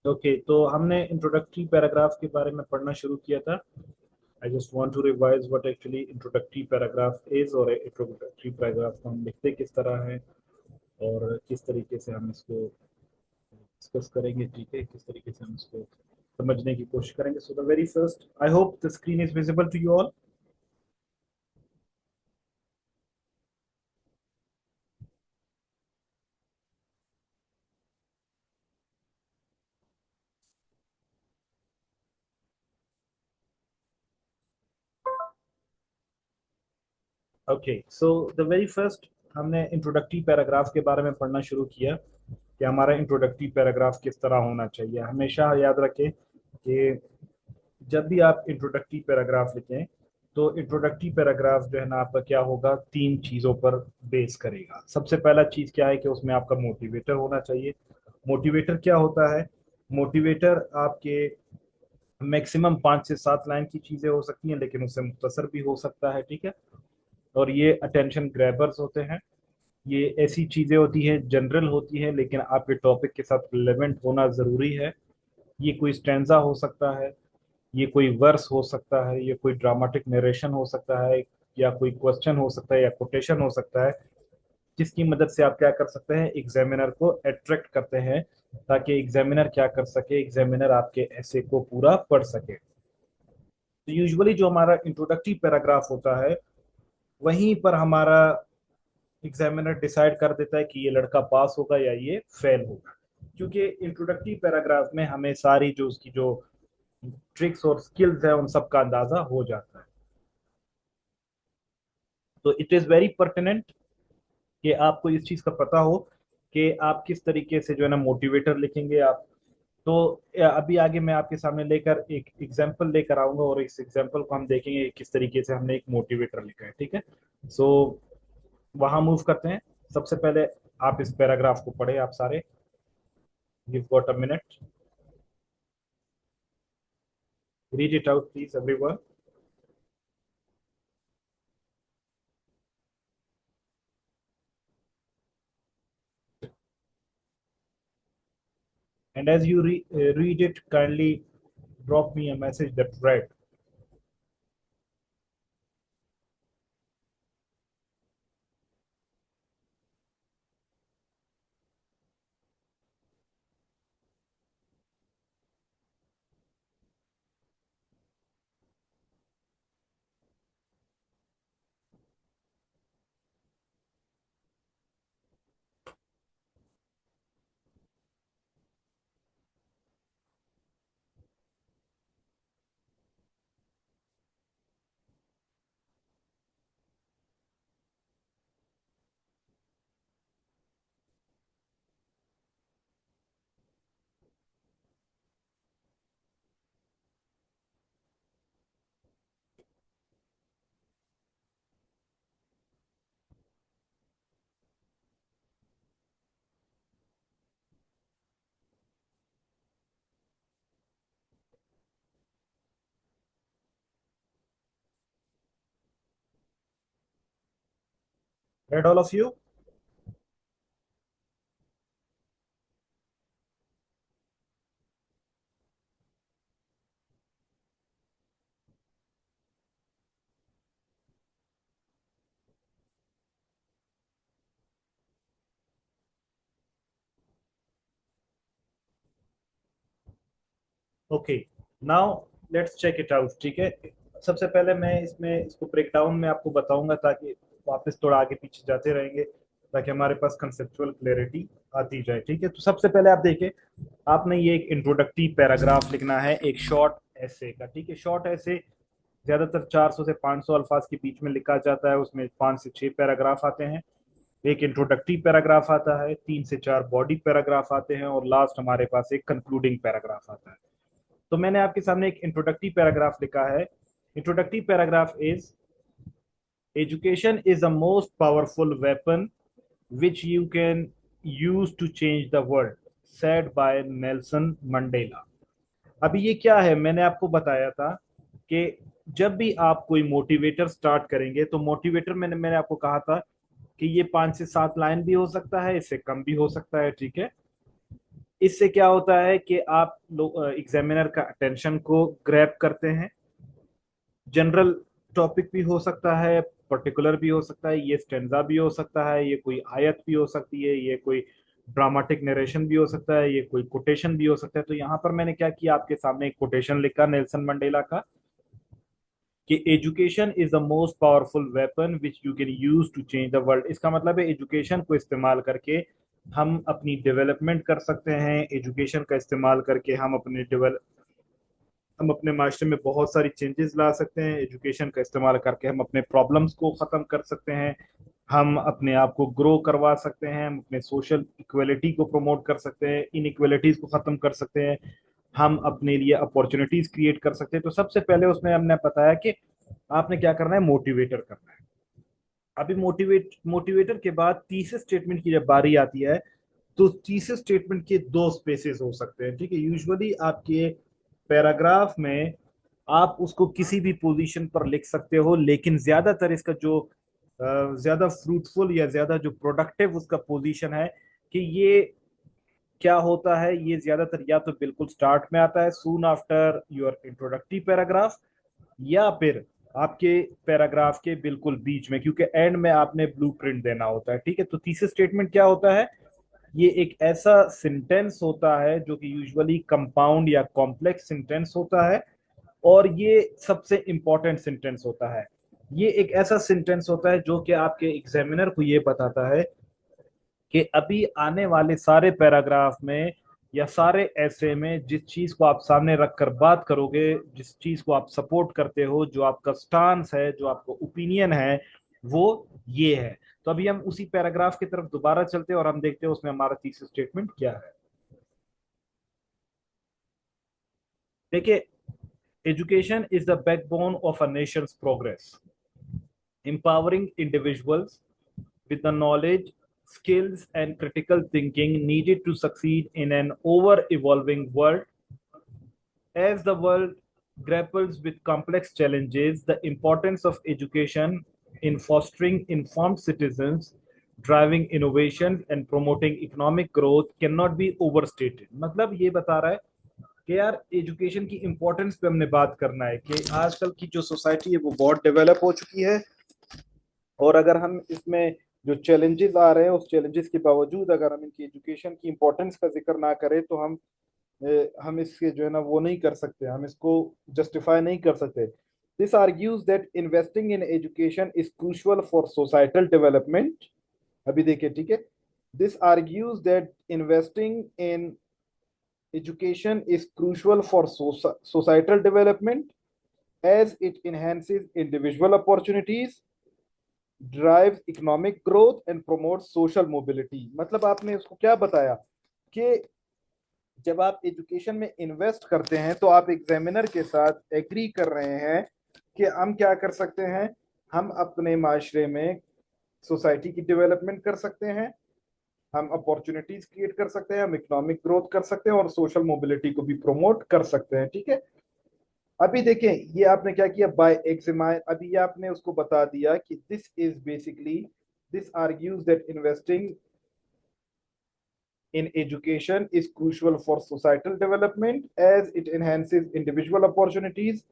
Okay, तो हमने introductory paragraph के बारे में पढ़ना शुरू किया था। I just want to revise what actually introductory paragraph is, और इंट्रोडक्टरी पैराग्राफ को हम लिखते किस तरह है और किस तरीके से हम इसको डिस्कस करेंगे। ठीक है, किस तरीके से हम इसको समझने की कोशिश करेंगे। So the very first, I hope the screen is visible to you all. Okay, so the very first, हमने इंट्रोडक्टरी पैराग्राफ के बारे में पढ़ना शुरू किया कि हमारा इंट्रोडक्टरी पैराग्राफ किस तरह होना चाहिए। हमेशा याद रखें कि जब भी आप इंट्रोडक्टरी पैराग्राफ लिखें तो इंट्रोडक्टरी पैराग्राफ जो है ना आपका क्या होगा, तीन चीज़ों पर बेस करेगा। सबसे पहला चीज़ क्या है कि उसमें आपका मोटिवेटर होना चाहिए। मोटिवेटर क्या होता है? मोटिवेटर आपके मैक्सिमम 5 से 7 लाइन की चीज़ें हो सकती हैं, लेकिन उससे मुख्तसर भी हो सकता है। ठीक है, और ये अटेंशन ग्रैबर्स होते हैं। ये ऐसी चीज़ें होती हैं, जनरल होती हैं, लेकिन आपके टॉपिक के साथ रिलेवेंट होना ज़रूरी है। ये कोई स्टैंजा हो सकता है, ये कोई वर्स हो सकता है, ये कोई ड्रामेटिक नरेशन हो सकता है, या कोई क्वेश्चन हो सकता है, या कोटेशन हो सकता है, जिसकी मदद से आप क्या कर सकते हैं, एग्जामिनर को अट्रैक्ट करते हैं, ताकि एग्जामिनर क्या कर सके, एग्जामिनर आपके ऐसे को पूरा पढ़ सके। तो यूजुअली जो हमारा इंट्रोडक्टरी पैराग्राफ होता है, वहीं पर हमारा एग्जामिनर डिसाइड कर देता है कि ये लड़का पास होगा या ये फेल होगा। क्योंकि इंट्रोडक्टरी पैराग्राफ में हमें सारी जो उसकी जो ट्रिक्स और स्किल्स है उन सब का अंदाजा हो जाता है। तो इट इज वेरी परटिनेंट कि आपको इस चीज का पता हो कि आप किस तरीके से जो है ना मोटिवेटर लिखेंगे आप। तो अभी आगे मैं आपके सामने लेकर एक एग्जांपल लेकर आऊंगा, और इस एग्जांपल को हम देखेंगे कि किस तरीके से हमने एक मोटिवेटर लिखा है। ठीक है, सो वहां मूव करते हैं। सबसे पहले आप इस पैराग्राफ को पढ़े आप सारे। Give got a minute, read it out please everyone. And as you read it, kindly drop me a message that read. Read all of you? Okay, now let's check it out. ठीक है, सबसे पहले मैं इसमें इसको break down में आपको बताऊंगा, ताकि वापस थोड़ा आगे पीछे जाते रहेंगे, ताकि हमारे पास कंसेप्चुअल क्लैरिटी आती जाए। ठीक है, तो सबसे पहले आप देखिए, आपने ये एक इंट्रोडक्टरी पैराग्राफ लिखना है एक शॉर्ट ऐसे का। ठीक है, शॉर्ट ऐसे ज्यादातर 400 से 500 अल्फाज के बीच में लिखा जाता है, उसमें 5 से 6 पैराग्राफ आते हैं। एक इंट्रोडक्टरी पैराग्राफ आता है, 3 से 4 बॉडी पैराग्राफ आते हैं, और लास्ट हमारे पास एक कंक्लूडिंग पैराग्राफ आता है। तो मैंने आपके सामने एक इंट्रोडक्टरी पैराग्राफ लिखा है। Introductory paragraph is, education is the most powerful weapon which you can use to change the world, said by Nelson Mandela. अभी ये क्या है, मैंने आपको बताया था कि जब भी आप कोई मोटिवेटर स्टार्ट करेंगे, तो मोटिवेटर मैंने मैंने आपको कहा था कि ये 5 से 7 लाइन भी हो सकता है, इससे कम भी हो सकता है। ठीक है, इससे क्या होता है कि आप एग्जामिनर का अटेंशन को ग्रैब करते हैं। जनरल टॉपिक भी हो सकता है, पर्टिकुलर भी हो सकता है, ये स्टेंजा भी हो सकता है, ये कोई आयत भी हो सकती है, ये कोई ड्रामेटिक नरेशन भी हो सकता है, ये कोई कोटेशन भी हो सकता है। तो यहाँ पर मैंने क्या किया, आपके सामने एक कोटेशन लिखा नेल्सन मंडेला का कि education is the most powerful weapon which you can use to change the world. इसका मतलब है एजुकेशन को इस्तेमाल करके हम अपनी डेवलपमेंट कर सकते हैं। एजुकेशन का इस्तेमाल करके हम अपने माशरे में बहुत सारी चेंजेस ला सकते हैं। एजुकेशन का इस्तेमाल करके हम अपने प्रॉब्लम्स को ख़त्म कर सकते हैं, हम अपने आप को ग्रो करवा सकते हैं, हम अपने सोशल इक्वलिटी को प्रमोट कर सकते हैं, इन इक्वलिटीज को ख़त्म कर सकते हैं, हम अपने लिए अपॉर्चुनिटीज क्रिएट कर सकते हैं। तो सबसे पहले उसमें हमने बताया कि आपने क्या करना है, मोटिवेटर करना है। अभी मोटिवेटर के बाद तीसरे स्टेटमेंट की जब बारी आती है, तो तीसरे स्टेटमेंट के दो स्पेसेस हो सकते हैं, ठीक है। यूजुअली आपके पैराग्राफ में आप उसको किसी भी पोजीशन पर लिख सकते हो, लेकिन ज्यादातर इसका जो ज्यादा फ्रूटफुल या ज्यादा जो प्रोडक्टिव उसका पोजीशन है कि ये क्या होता है, ये ज्यादातर या तो बिल्कुल स्टार्ट में आता है, soon after your introductory paragraph, या फिर आपके पैराग्राफ के बिल्कुल बीच में, क्योंकि एंड में आपने ब्लूप्रिंट देना होता है, ठीक है। तो तीसरा स्टेटमेंट क्या होता है, ये एक ऐसा सेंटेंस होता है जो कि यूजुअली कंपाउंड या कॉम्प्लेक्स सेंटेंस होता है, और ये सबसे इंपॉर्टेंट सेंटेंस होता है। ये एक ऐसा सेंटेंस होता है जो कि आपके एग्जामिनर को ये बताता है कि अभी आने वाले सारे पैराग्राफ में या सारे ऐसे में जिस चीज को आप सामने रखकर बात करोगे, जिस चीज को आप सपोर्ट करते हो, जो आपका स्टांस है, जो आपका ओपिनियन है, वो ये है। तो अभी हम उसी पैराग्राफ की तरफ दोबारा चलते हैं और हम देखते हैं उसमें हमारा तीसरा स्टेटमेंट क्या है। देखिए, education is the backbone of a Nations progress, empowering individuals with the knowledge, skills, and critical thinking needed to succeed in an ever evolving world. As the world grapples with complex challenges, the importance of education in fostering informed citizens, driving innovation, and promoting economic growth cannot be overstated। मतलब ये बता रहा है कि यार education की importance पे हमने बात करना है कि आजकल की जो सोसाइटी है वो बहुत डेवलप हो चुकी है, और अगर हम इसमें जो चैलेंजेस आ रहे हैं उस चैलेंजेस के बावजूद अगर हम इनकी एजुकेशन की इंपॉर्टेंस का जिक्र ना करें तो हम इसके जो है ना वो नहीं कर सकते, हम इसको जस्टिफाई नहीं कर सकते। This argues that investing in education is crucial for societal development. अभी देखिए, ठीक है, this argues that investing in education is crucial for societal development as it enhances individual opportunities, drives economic growth and promotes social mobility। मतलब आपने उसको क्या बताया कि जब आप एजुकेशन में इन्वेस्ट करते हैं तो आप एग्जामिनर के साथ एग्री कर रहे हैं कि हम क्या कर सकते हैं, हम अपने माशरे में सोसाइटी की डेवलपमेंट कर सकते हैं, हम अपॉर्चुनिटीज क्रिएट कर सकते हैं, हम इकोनॉमिक ग्रोथ कर सकते हैं और सोशल मोबिलिटी को भी प्रमोट कर सकते हैं, ठीक है। अभी देखें ये आपने क्या किया, बाय एग्जामाइन, अभी ये आपने उसको बता दिया कि this is basically, this argues that investing in education is crucial for societal development as it enhances individual opportunities,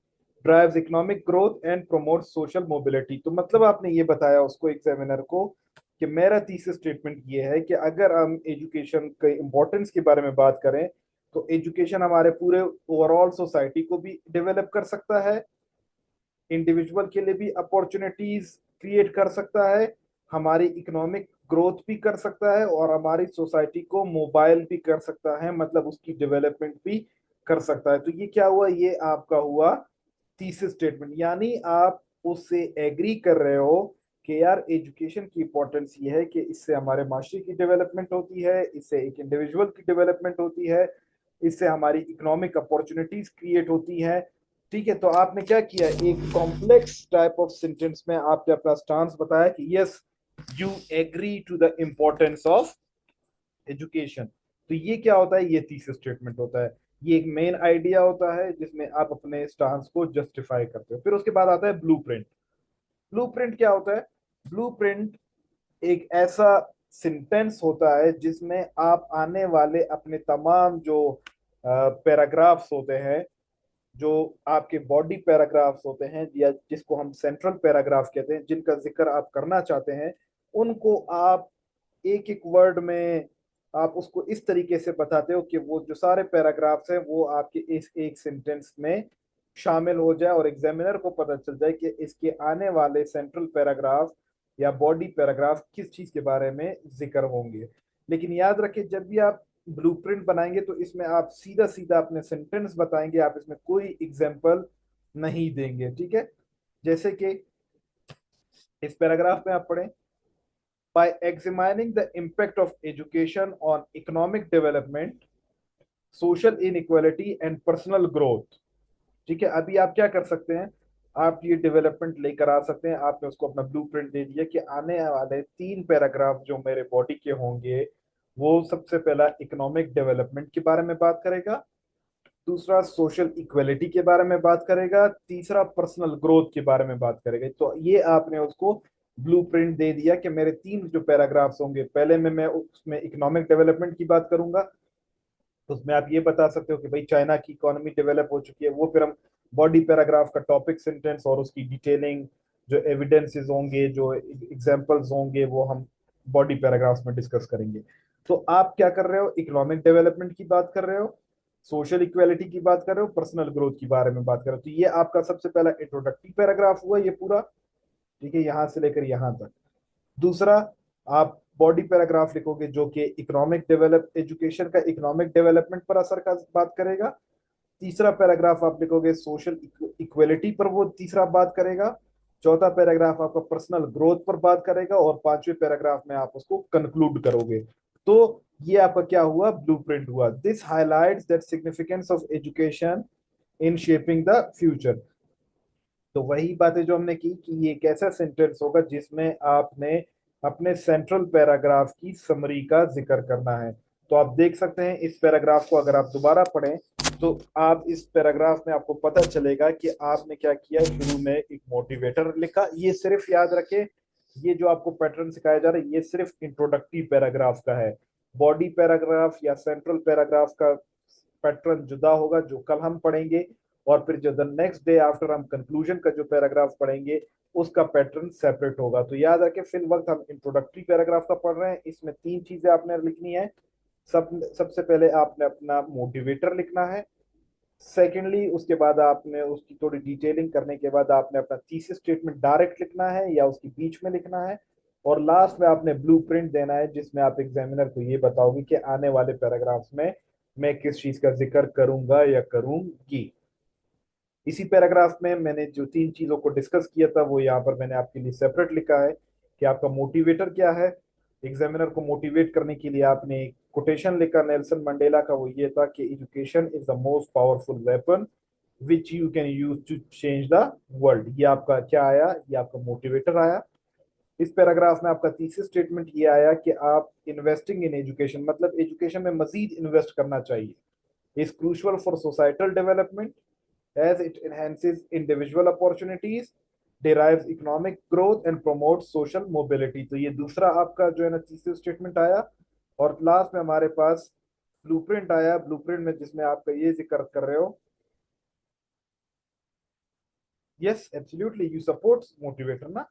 drives economic growth and promotes social mobility। तो मतलब आपने ये बताया उसको एग्जामिनर को कि मेरा थीसिस स्टेटमेंट ये है कि अगर हम एजुकेशन के इम्पोर्टेंस के बारे में बात करें तो एजुकेशन हमारे पूरे ओवरऑल सोसाइटी को भी डेवलप कर सकता है, इंडिविजुअल के लिए भी अपॉर्चुनिटीज क्रिएट कर सकता है, हमारी इकोनॉमिक ग्रोथ भी कर सकता है और हमारी सोसाइटी को मोबाइल भी कर सकता है, मतलब उसकी डेवलपमेंट भी कर सकता है। तो ये क्या हुआ, ये आपका हुआ थीसिस स्टेटमेंट, यानी आप उससे एग्री कर रहे हो कि यार एजुकेशन की इंपॉर्टेंस ये है कि इससे हमारे माशरे की डेवलपमेंट होती है, इससे एक इंडिविजुअल की डेवलपमेंट होती है, इससे हमारी इकोनॉमिक अपॉर्चुनिटीज क्रिएट होती है, ठीक है। तो आपने क्या किया, एक कॉम्प्लेक्स टाइप ऑफ सेंटेंस में आपने अपना स्टांस बताया कि yes you agree to the importance of education. तो ये क्या होता है, ये थीसिस स्टेटमेंट होता है, ये एक मेन आइडिया होता है जिसमें आप अपने स्टांस को जस्टिफाई करते हो। फिर उसके बाद आता है ब्लूप्रिंट। ब्लूप्रिंट क्या होता है, ब्लूप्रिंट एक ऐसा सेंटेंस होता है जिसमें आप आने वाले अपने तमाम जो पैराग्राफ्स होते हैं, जो आपके बॉडी पैराग्राफ्स होते हैं या जिसको हम सेंट्रल पैराग्राफ कहते हैं, जिनका जिक्र आप करना चाहते हैं, उनको आप एक एक वर्ड में आप उसको इस तरीके से बताते हो कि वो जो सारे पैराग्राफ्स हैं वो आपके इस एक सेंटेंस में शामिल हो जाए और एग्जामिनर को पता चल जाए कि इसके आने वाले सेंट्रल पैराग्राफ या बॉडी पैराग्राफ किस चीज के बारे में जिक्र होंगे। लेकिन याद रखिए, जब भी आप ब्लूप्रिंट बनाएंगे तो इसमें आप सीधा सीधा अपने सेंटेंस बताएंगे, आप इसमें कोई एग्जाम्पल नहीं देंगे, ठीक है। जैसे कि इस पैराग्राफ में आप पढ़ें, by examining the impact of education on economic development, social inequality and personal growth। ठीक है, अभी आप क्या कर सकते हैं, आप ये डेवलपमेंट लेकर आ सकते हैं। आपने उसको अपना ब्लूप्रिंट दे दिया कि आने वाले 3 पैराग्राफ जो मेरे बॉडी के होंगे, वो सबसे पहला इकोनॉमिक डेवलपमेंट के बारे में बात करेगा, दूसरा सोशल इक्वलिटी के बारे में बात करेगा, तीसरा पर्सनल ग्रोथ के बारे में बात करेगा। तो ये आपने उसको ब्लूप्रिंट दे दिया कि मेरे 3 जो पैराग्राफ्स होंगे, पहले में मैं उसमें इकोनॉमिक डेवलपमेंट की बात करूंगा, तो उसमें आप ये बता सकते हो कि भाई चाइना की इकोनॉमी डेवलप हो चुकी है। वो फिर हम बॉडी पैराग्राफ का टॉपिक सेंटेंस और उसकी डिटेलिंग, जो एविडेंसेस होंगे, जो एग्जांपल्स होंगे, वो हम बॉडी पैराग्राफ्स में डिस्कस करेंगे। तो आप क्या कर रहे हो, इकोनॉमिक डेवलपमेंट की बात कर रहे हो, सोशल इक्वेलिटी की बात कर रहे हो, पर्सनल ग्रोथ के बारे में बात कर रहे हो। तो ये आपका सबसे पहला इंट्रोडक्टरी पैराग्राफ हुआ ये पूरा, ठीक है, यहां से लेकर यहां तक। दूसरा, आप बॉडी पैराग्राफ लिखोगे जो कि इकोनॉमिक डेवलप एजुकेशन का इकोनॉमिक डेवलपमेंट पर असर का बात करेगा। तीसरा पैराग्राफ आप लिखोगे सोशल इक्वलिटी पर, वो तीसरा बात करेगा। चौथा पैराग्राफ आपका पर्सनल ग्रोथ पर बात करेगा और पांचवें पैराग्राफ में आप उसको कंक्लूड करोगे। तो ये आपका क्या हुआ, ब्लूप्रिंट हुआ। This highlights that significance of education in shaping the future. तो वही बातें जो हमने की कि ये एक ऐसा सेंटेंस होगा जिसमें आपने अपने सेंट्रल पैराग्राफ की समरी का जिक्र करना है। तो आप देख सकते हैं इस पैराग्राफ को अगर आप दोबारा पढ़ें तो आप इस पैराग्राफ में आपको पता चलेगा कि आपने क्या किया। शुरू में एक मोटिवेटर लिखा, ये सिर्फ याद रखें, ये जो आपको पैटर्न सिखाया जा रहा है ये सिर्फ इंट्रोडक्टरी पैराग्राफ का है। बॉडी पैराग्राफ या सेंट्रल पैराग्राफ का पैटर्न जुदा होगा जो कल हम पढ़ेंगे, और फिर जो द नेक्स्ट डे आफ्टर हम कंक्लूजन का जो पैराग्राफ पढ़ेंगे उसका पैटर्न सेपरेट होगा। तो याद रखें, फिल वक्त हम इंट्रोडक्टरी पैराग्राफ का पढ़ रहे हैं, इसमें 3 चीजें आपने लिखनी है। सबसे पहले आपने अपना मोटिवेटर लिखना है। सेकेंडली, उसके बाद आपने उसकी थोड़ी डिटेलिंग करने के बाद आपने अपना थीसिस स्टेटमेंट डायरेक्ट लिखना है या उसकी बीच में लिखना है। और लास्ट में आपने ब्लूप्रिंट देना है जिसमें आप एग्जामिनर को ये बताओगे कि आने वाले पैराग्राफ्स में मैं किस चीज का जिक्र करूंगा या करूंगी। इसी पैराग्राफ में मैंने जो 3 चीजों को डिस्कस किया था वो यहाँ पर मैंने आपके लिए सेपरेट लिखा है कि आपका मोटिवेटर क्या है। एग्जामिनर को मोटिवेट करने के लिए आपने एक कोटेशन लिखा नेल्सन मंडेला का, वो ये था कि education is the most powerful weapon which you can use to change the world. ये आपका क्या आया, ये आपका मोटिवेटर आया। इस पैराग्राफ में आपका तीसरा स्टेटमेंट ये आया कि आप इन्वेस्टिंग इन एजुकेशन, मतलब एजुकेशन में मजीद इन्वेस्ट करना चाहिए, is crucial for societal development as it enhances individual opportunities, derives economic growth and promotes social mobility। तो ये दूसरा आपका जो है ना तीसरा स्टेटमेंट आया। और लास्ट में हमारे पास ब्लूप्रिंट आया, ब्लूप्रिंट में जिसमें आपका ये जिक्र कर रहे हो, yes absolutely you support motivator ना।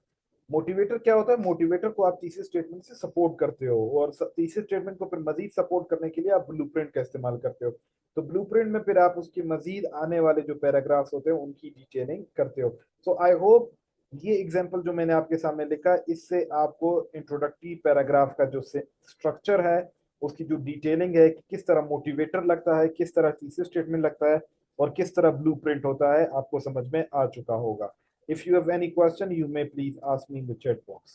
मोटिवेटर क्या होता है, मोटिवेटर को आप तीसरे स्टेटमेंट से सपोर्ट करते हो और तीसरे स्टेटमेंट को फिर मजीद सपोर्ट करने के लिए आप ब्लूप्रिंट का इस्तेमाल करते हो। तो ब्लूप्रिंट में फिर आप उसकी मजीद आने वाले जो पैराग्राफ्स होते हैं उनकी डिटेलिंग करते हो। सो आई होप ये एग्जांपल जो मैंने आपके सामने लिखा इससे आपको इंट्रोडक्टरी पैराग्राफ का जो स्ट्रक्चर है, उसकी जो डिटेलिंग है कि किस तरह मोटिवेटर लगता है, किस तरह तीसरे स्टेटमेंट लगता है और किस तरह ब्लूप्रिंट होता है, आपको समझ में आ चुका होगा। If you have any question, you may please ask me in the chat box.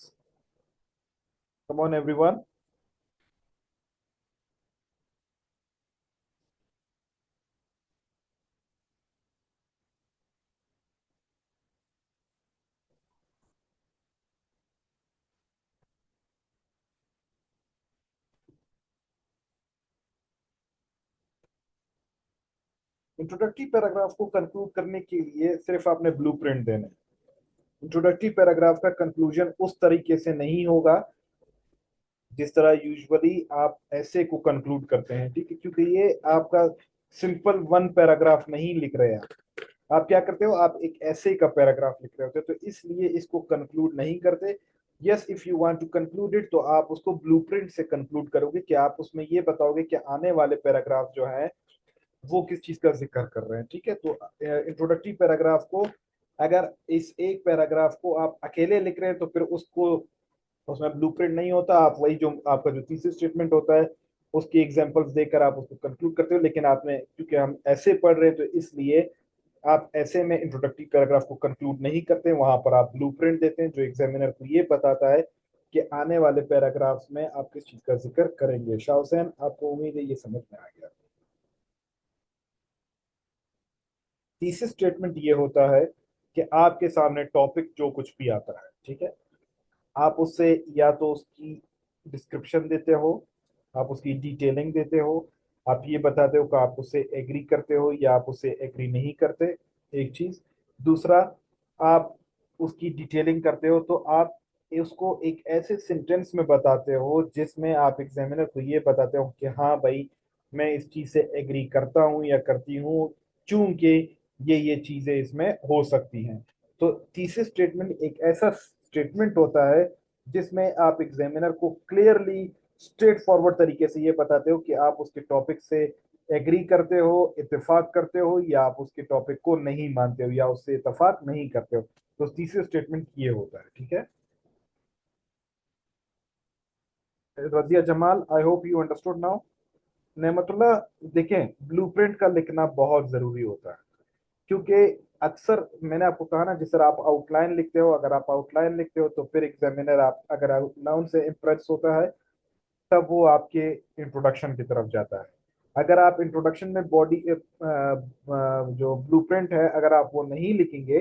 Come on, everyone. Introductory paragraph को कंक्लूड करने के लिए सिर्फ आपने ब्लूप्रिंट देना है। इंट्रोडक्टरी पैराग्राफ का कंक्लूजन उस तरीके से नहीं होगा जिस तरह यूजुअली आप ऐसे को कंक्लूड करते हैं, ठीक है, क्योंकि ये आपका सिंपल वन पैराग्राफ नहीं लिख रहे हैं, आप क्या करते हो, आप एक ऐसे का पैराग्राफ लिख रहे होते हो, तो इसलिए इसको कंक्लूड नहीं करते। Yes, if you want to conclude it, तो आप उसको ब्लूप्रिंट से कंक्लूड करोगे कि आप उसमें ये बताओगे कि आने वाले पैराग्राफ जो है वो किस चीज का जिक्र कर रहे हैं, ठीक है। तो इंट्रोडक्टरी पैराग्राफ को, अगर इस एक पैराग्राफ को आप अकेले लिख रहे हैं तो फिर उसको, उसमें ब्लूप्रिंट नहीं होता, आप वही जो आपका जो थीसिस स्टेटमेंट होता है उसकी एग्जांपल्स देकर आप उसको कंक्लूड करते हो। लेकिन आपने, क्योंकि हम ऐसे पढ़ रहे हैं तो इसलिए आप ऐसे में इंट्रोडक्टरी पैराग्राफ को कंक्लूड नहीं करते, वहां पर आप ब्लूप्रिंट देते हैं जो एग्जामिनर को ये बताता है कि आने वाले पैराग्राफ्स में आप किस चीज का जिक्र करेंगे। शाह हुसैन, आपको उम्मीद है ये समझ में आ गया। थीसिस स्टेटमेंट ये होता है कि आपके सामने टॉपिक जो कुछ भी आता है, ठीक है, आप उससे या तो उसकी डिस्क्रिप्शन देते हो, आप उसकी डिटेलिंग देते हो, आप ये बताते हो कि आप उससे एग्री करते हो या आप उससे एग्री नहीं करते, एक चीज। दूसरा, आप उसकी डिटेलिंग करते हो तो आप उसको एक ऐसे सेंटेंस में बताते हो जिसमें आप एग्जामिनर को ये बताते हो कि हाँ भाई, मैं इस चीज से एग्री करता हूँ या करती हूँ, चूंकि ये चीजें इसमें हो सकती हैं। तो थीसिस स्टेटमेंट एक ऐसा स्टेटमेंट होता है जिसमें आप एग्जामिनर को क्लियरली स्ट्रेट फॉरवर्ड तरीके से ये बताते हो कि आप उसके टॉपिक से एग्री करते हो, इत्तेफाक करते हो, या आप उसके टॉपिक को नहीं मानते हो या उससे इत्तेफाक नहीं करते हो। तो तीसरे स्टेटमेंट ये होता है, ठीक है। Razia Jamal, I hope you understood now. Nematullah, देखें, ब्लूप्रिंट का लिखना बहुत जरूरी होता है, क्योंकि अक्सर मैंने आपको कहा ना, जिस तरह आप आउटलाइन लिखते हो, अगर आप आउटलाइन लिखते हो तो फिर एग्जामिनर, आप अगर आउटलाइन से इम्प्रेस होता है तब वो आपके इंट्रोडक्शन की तरफ जाता है। अगर आप इंट्रोडक्शन में बॉडी जो ब्लूप्रिंट है अगर आप वो नहीं लिखेंगे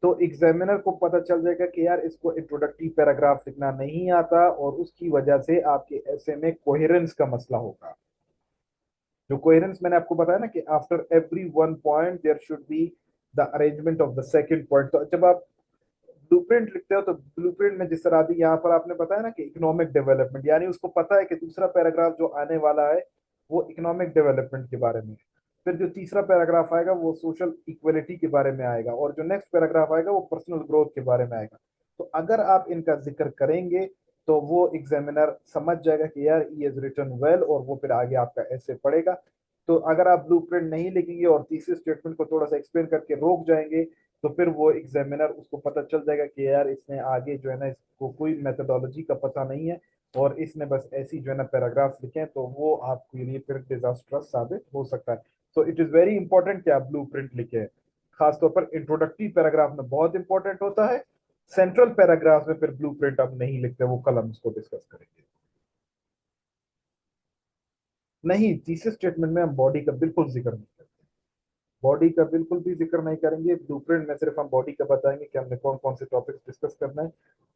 तो एग्जामिनर को पता चल जाएगा कि यार इसको इंट्रोडक्टरी पैराग्राफ लिखना नहीं आता, और उसकी वजह से आपके ऐसे में कोहेरेंस का मसला होगा। जो कोहेरेंस मैंने आपको बताया ना कि after every one point there should be the arrangement of the second point. तो जब आप ब्लूप्रिंट लिखते हो तो ब्लूप्रिंट में जिस तरह आदि यहाँ पर आपने बताया ना कि इकोनॉमिक डेवलपमेंट, यानी उसको पता है कि दूसरा पैराग्राफ जो आने वाला है वो इकोनॉमिक डेवलपमेंट के बारे में है। फिर जो तीसरा पैराग्राफ आएगा वो सोशल इक्वलिटी के बारे में आएगा, और जो नेक्स्ट पैराग्राफ आएगा वो पर्सनल ग्रोथ के बारे में आएगा। तो अगर आप इनका जिक्र करेंगे तो वो एग्जामिनर समझ जाएगा कि यार ही इज रिटन वेल, और वो फिर आगे आपका ऐसे पढ़ेगा। तो अगर आप ब्लूप्रिंट नहीं लिखेंगे और तीसरे स्टेटमेंट को थोड़ा सा एक्सप्लेन करके रोक जाएंगे तो फिर वो एग्जामिनर, उसको पता चल जाएगा कि यार इसने आगे जो है ना, इसको कोई मेथोडोलॉजी का पता नहीं है और इसने बस ऐसी जो है ना पैराग्राफ लिखे हैं, तो वो आपके लिए फिर डिजास्ट्रस साबित हो सकता है। तो इट इज वेरी इंपॉर्टेंट कि आप ब्लू प्रिंट लिखे। खासतौर पर इंट्रोडक्टरी पैराग्राफ में बहुत इंपॉर्टेंट होता है। सेंट्रल पैराग्राफ में फिर ब्लू प्रिंट आप नहीं लिखते, वो कल हम इसको डिस्कस करेंगे। नहीं, तीसरे स्टेटमेंट में हम बॉडी का बिल्कुल जिक्र नहीं करते, बॉडी का बिल्कुल भी जिक्र नहीं करेंगे। ब्लूप्रिंट में सिर्फ हम बॉडी का बताएंगे कि हमने कौन कौन से टॉपिक्स डिस्कस करना है।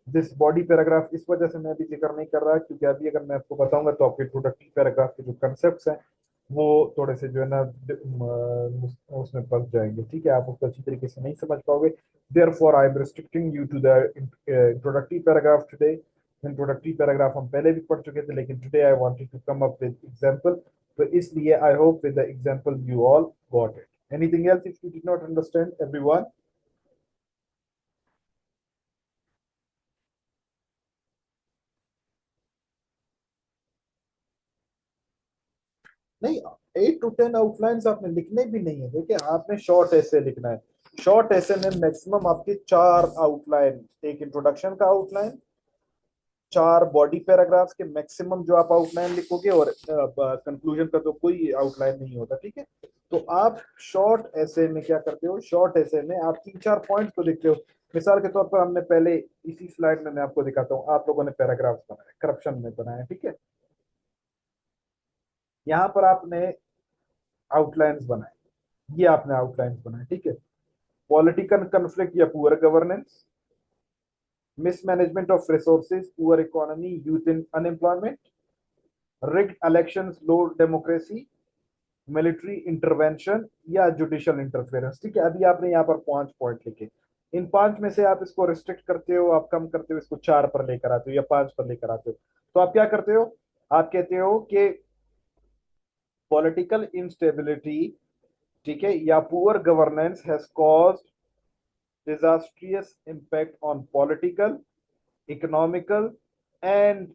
दिस बॉडी पैराग्राफ इस वजह से मैं अभी जिक्र नहीं कर रहा क्योंकि अभी अगर मैं आपको बताऊंगा तो आपके प्रोडक्टिव पैराग्राफ के जो कंसेप्ट हैं वो थोड़े से जो है ना उसमें फंस जाएंगे, ठीक है, आप उसको अच्छी तरीके से नहीं समझ पाओगे। Therefore I am restricting you to the introductive paragraph today. Introductive paragraph हम पहले भी पढ़ चुके थे, लेकिन today I wanted to come up with example. तो इसलिए I hope with the example you all got it. Anything else if you did not understand, everyone? नहीं, 8 to 10 आउटलाइंस आपने लिखने भी नहीं है। देखिए, आपने शॉर्ट ऐसे लिखना है। शॉर्ट ऐसे में मैक्सिमम आपके 4 आउटलाइन, एक इंट्रोडक्शन का आउटलाइन, 4 बॉडी पैराग्राफ्स के मैक्सिमम जो आप आउटलाइन लिखोगे, और कंक्लूजन का तो कोई आउटलाइन नहीं होता, ठीक है। तो आप शॉर्ट ऐसे में क्या करते हो, शॉर्ट ऐसे में आप 3-4 पॉइंट्स को लिखते हो। मिसाल के तौर पर हमने पहले इसी स्लाइड में मैं आपको दिखाता हूँ, आप लोगों ने पैराग्राफ्स बनाए, करप्शन में बनाया, ठीक है। यहाँ पर आपने आउटलाइंस बनाए, ये आपने आउटलाइंस बनाए, ठीक है। पॉलिटिकल कन्फ्लिक्ट या poor governance, mismanagement of resources, poor economy, youth in unemployment, rigged elections, low democracy, military intervention या जुडिशियल इंटरफेरेंस, ठीक है। अभी आपने यहाँ पर 5 पॉइंट लिखे। इन 5 में से आप इसको रिस्ट्रिक्ट करते हो, आप कम करते हो, इसको 4 पर लेकर आते हो या 5 पर लेकर आते हो, तो आप क्या करते हो? आप कहते हो कि पॉलिटिकल इंस्टेबिलिटी, ठीक है, या poor governance has caused disastrous impact on political, economical, and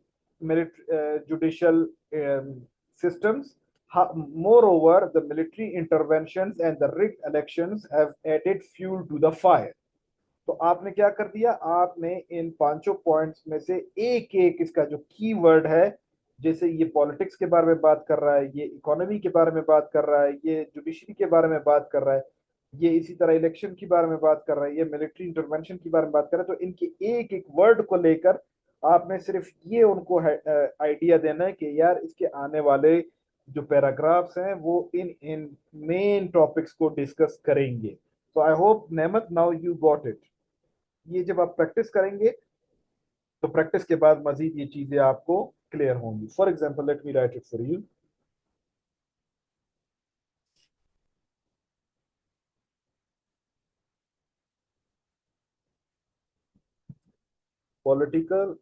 judicial systems. Moreover, the military interventions and the rigged elections have added fuel to the fire. तो आपने क्या कर दिया? आपने इन पांचों पॉइंट्स में से एक एक इसका जो की वर्ड है, जैसे ये पॉलिटिक्स के बारे में बात कर रहा है, ये इकोनॉमी के बारे में बात कर रहा है, ये जुडिशरी के बारे में बात कर रहा है, ये इसी तरह इलेक्शन के बारे में बात कर रहा है, ये मिलिट्री इंटरवेंशन के बारे में बात कर रहा है, तो इनके एक एक वर्ड को लेकर आपने सिर्फ ये उनको आइडिया देना है कि यार इसके आने वाले जो पैराग्राफ्स हैं वो इन इन मेन टॉपिक्स को डिस्कस करेंगे। तो आई होप नेमत नाउ यू गॉट इट। ये जब आप प्रैक्टिस करेंगे तो प्रैक्टिस के बाद मजीद ये चीजें आपको क्लियर होंगी। For example let me right it for you. Political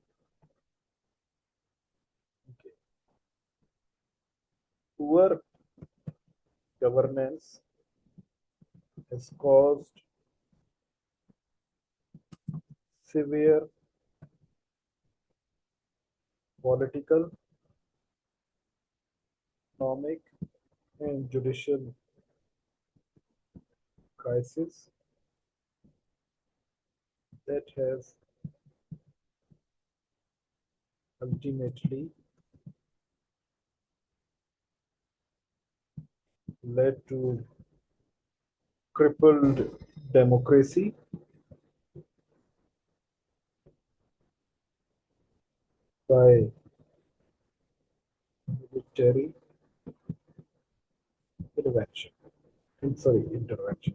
poor governance has caused severe political, economic, and judicial crisis that have ultimately led to crippled democracy by military intervention. Sorry, intervention.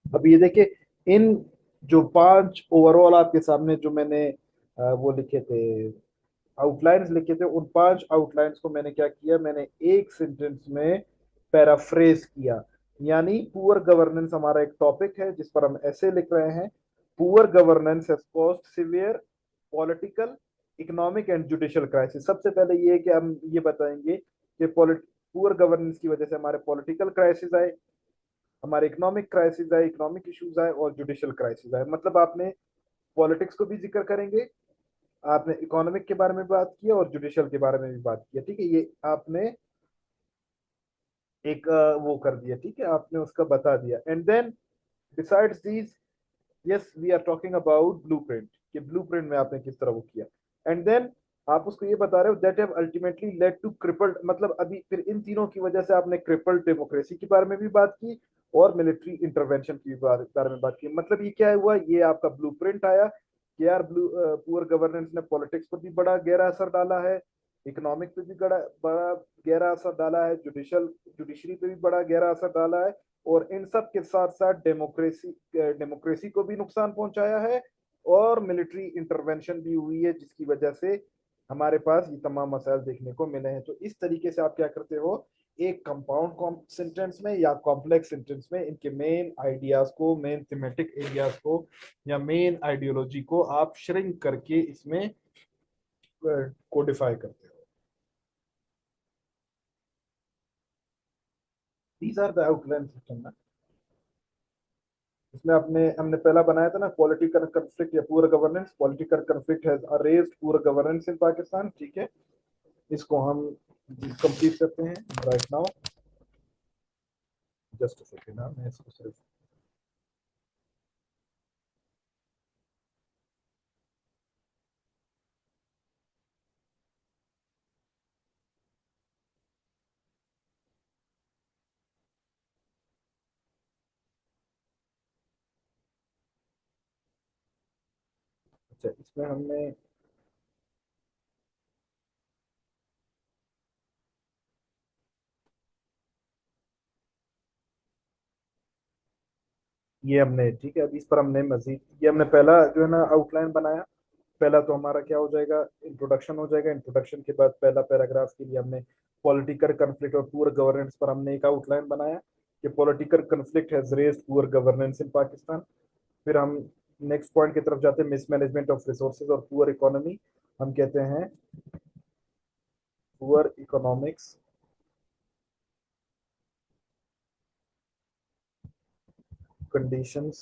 अब ये देखिए, इन जो 5 overall आपके सामने जो मैंने वो लिखे थे, आउटलाइंस लिखे थे, उन 5 आउटलाइंस को मैंने क्या किया, मैंने एक सेंटेंस में पैराफ्रेज किया। यानी पुअर गवर्नेंस हमारा एक टॉपिक है जिस पर हम ऐसे लिख रहे हैं। Poor governance has caused severe political, economic and judicial crisis. सबसे पहले ये है कि हम ये बताएंगे कि पुअर गवर्नेंस की वजह से हमारे पॉलिटिकल क्राइसिस आए, हमारे इकोनॉमिक क्राइसिस आए, इकोनॉमिक इश्यूज आए और जुडिशियल क्राइसिस आए। मतलब आपने पॉलिटिक्स को भी जिक्र करेंगे, आपने इकोनॉमिक के बारे में बात की और जुडिशियल के बारे में भी बात की, ठीक है, ये आपने एक वो कर दिया, ठीक है, आपने उसका बता दिया। And then besides these, yes we are talking about blueprint, कि ब्लूप्रिंट में आपने किस तरह वो किया। एंड देन आप उसको ये बता रहे हो that have ultimately led to crippled, मतलब अभी फिर इन तीनों की वजह से आपने क्रिपल्ड डेमोक्रेसी के बारे में भी बात की और मिलिट्री इंटरवेंशन की बारे में बात की। मतलब ये क्या हुआ, ये आपका ब्लूप्रिंट आया कि यार पुअर गवर्नेंस ने पॉलिटिक्स पर भी बड़ा गहरा असर डाला है, इकोनॉमिक पे भी बड़ा बड़ा गहरा असर डाला है, जुडिशरी पे भी बड़ा गहरा असर डाला है, और इन सब के साथ साथ डेमोक्रेसी को भी नुकसान पहुंचाया है और मिलिट्री इंटरवेंशन भी हुई है, जिसकी वजह से हमारे पास ये तमाम मसाइल देखने को मिले हैं। तो इस तरीके से आप क्या करते हो, एक कंपाउंड सेंटेंस में या कॉम्प्लेक्स सेंटेंस में इनके मेन आइडियाज को, मेन थीमेटिक एरियाज को या मेन आइडियोलॉजी को आप श्रिंक करके इसमें कोडिफाई करते हो। These are the outline system. इसमें अपने हमने पहला बनाया था ना, पॉलिटिकल कंफ्लिक्ट या poor governance. Political conflict has aroused poor governance in Pakistan, ठीक है, इसको हम कंप्लीट करते हैं right now. Just a second, मैं इसको सिर्फ अच्छा, इसमें हमने ये हमने ठीक है, अब इस पर हमने मजीद ये हमने पहला जो है ना आउटलाइन बनाया। पहला तो हमारा क्या हो जाएगा, इंट्रोडक्शन हो जाएगा। इंट्रोडक्शन के बाद पहला पैराग्राफ के लिए हमने पॉलिटिकल कन्फ्लिक्ट और पुअर गवर्नेंस पर हमने एक आउटलाइन बनाया कि political conflict has raised poor governance in Pakistan. फिर हम नेक्स्ट पॉइंट की तरफ जाते हैं, मिसमैनेजमेंट ऑफ रिसोर्सेज और पुअर इकोनॉमी। हम कहते हैं poor economics conditions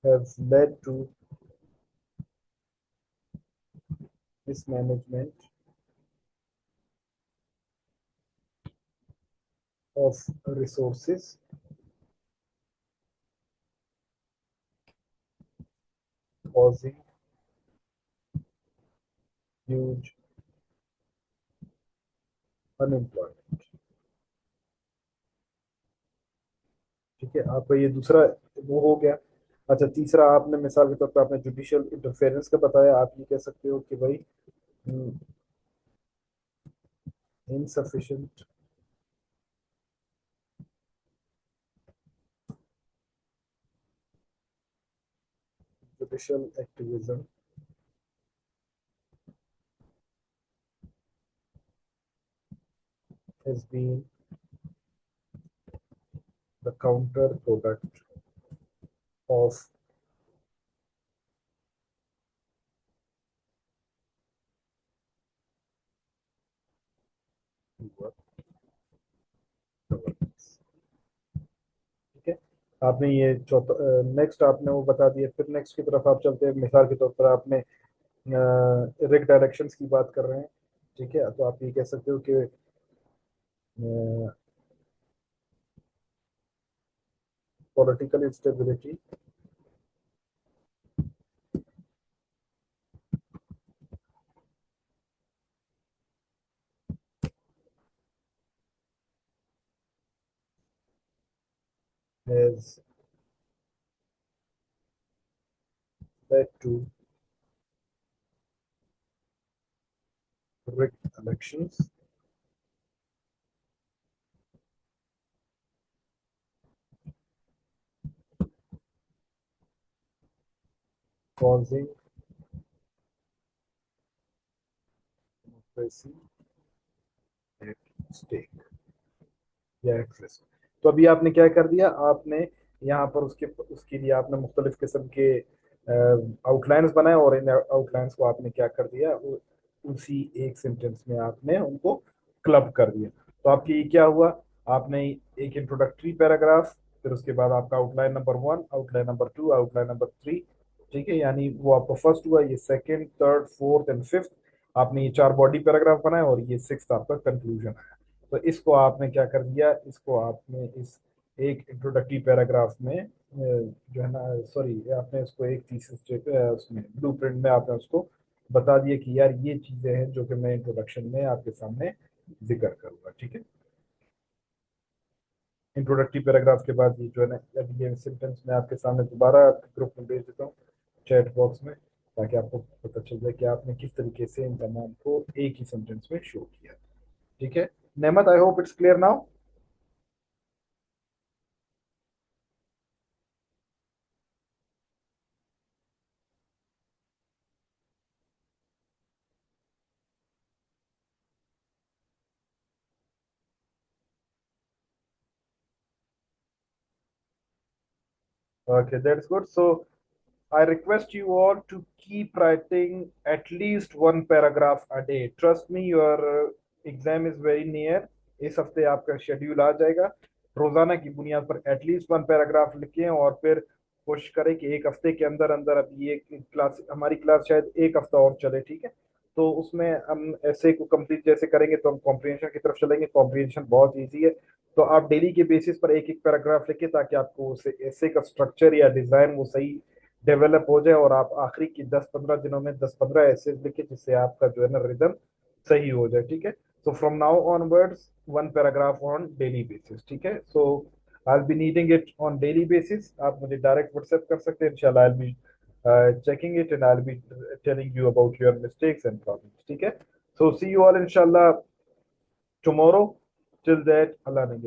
have led to mismanagement of resources, causing huge unemployment। ठीक है, आपका ये दूसरा वो हो गया। अच्छा, तीसरा आपने मिसाल के तौर पर आपने जुडिशियल इंटरफेरेंस का बताया। आप ये कह सकते हो कि भाई insufficient judicial activism has been the counter product of poor governance। ठीक है, आपने ये चौथा नेक्स्ट आपने वो बता दिया। फिर नेक्स्ट की तरफ आप चलते हैं। मिसाल के तौर पर आपने रिग डायरेक्शंस की बात कर रहे हैं। ठीक है, तो आप ये कह सकते हो कि political instability has led to rigged elections, causing democracy at stake या at risk। तो अभी आपने क्या कर दिया, आपने यहाँ पर उसके उसके लिए आपने मुख्तलिफ किस्म के आउटलाइंस बनाए और इन आउटलाइंस को आपने क्या कर दिया, उसी एक सेंटेंस में आपने उनको क्लब कर दिया। तो आपकी ये क्या हुआ, आपने एक इंट्रोडक्टरी पैराग्राफ, फिर उसके बाद आपका outline number 1, outline number 2, outline number 3। ठीक है, यानी वो आपका फर्स्ट हुआ, ये second, third, fourth and fifth. आपने ये 4 बॉडी पैराग्राफ बनाए और ये सिक्स्थ आपका कंक्लूजन है। तो इसको आपने क्या कर दिया, इसको आपने इस एक इंट्रोडक्टरी पैराग्राफ में जो है ना, सॉरी, आपने इसको एक थीसिस उसमें ब्लूप्रिंट में आपने उसको बता दिया कि यार ये चीजें हैं जो कि मैं इंट्रोडक्शन में आपके सामने जिक्र करूंगा। ठीक है, इंट्रोडक्टरी पैराग्राफ के बाद ये जो है ना, अब ये सेंटेंस मैं आपके सामने दोबारा आपके ग्रुप में भेज देता हूँ, चैट बॉक्स में, ताकि आपको पता चल जाए कि आपने किस तरीके से इन तमाम को एक ही सेंटेंस में शो किया। ठीक है, नेमत, I hope it's clear now. Okay, that's good. So I request you all to keep writing at least one paragraph a day. Trust me, your exam is very near. इस हफ्ते आपका schedule आ जाएगा। रोजाना की बुनियाद पर एटलीस्ट वन पैराग्राफ लिखें और फिर कोशिश करें कि एक हफ्ते के अंदर अंदर, अभी ये क्लास, हमारी क्लास शायद एक हफ्ता और चले। ठीक है, तो उसमें हम ऐसे को कंप्लीट जैसे करेंगे तो हम कॉम्प्रिहेंशन की तरफ चलेंगे। कॉम्प्रिहेंशन बहुत इजी है, तो आप डेली के बेसिस पर एक एक पैराग्राफ लिखें ताकि आपको उसे ऐसे का स्ट्रक्चर या डिजाइन वो सही डेवलप हो जाए और आप आखिरी की 10-15 दिनों में 10-15 ऐसे लिखे जिससे आपका जो है ना रिदम सही हो जाए। ठीक है, so from now onwards one paragraph on daily basis। ठीक है, so I'll be needing it on daily basis। आप मुझे डायरेक्ट व्हाट्सएप कर सकते हैं, इंशाल्लाह I'll be checking it and I'll be telling you about your mistakes and problems। ठीक है, so see you all inshallah tomorrow। Till that, Allah ne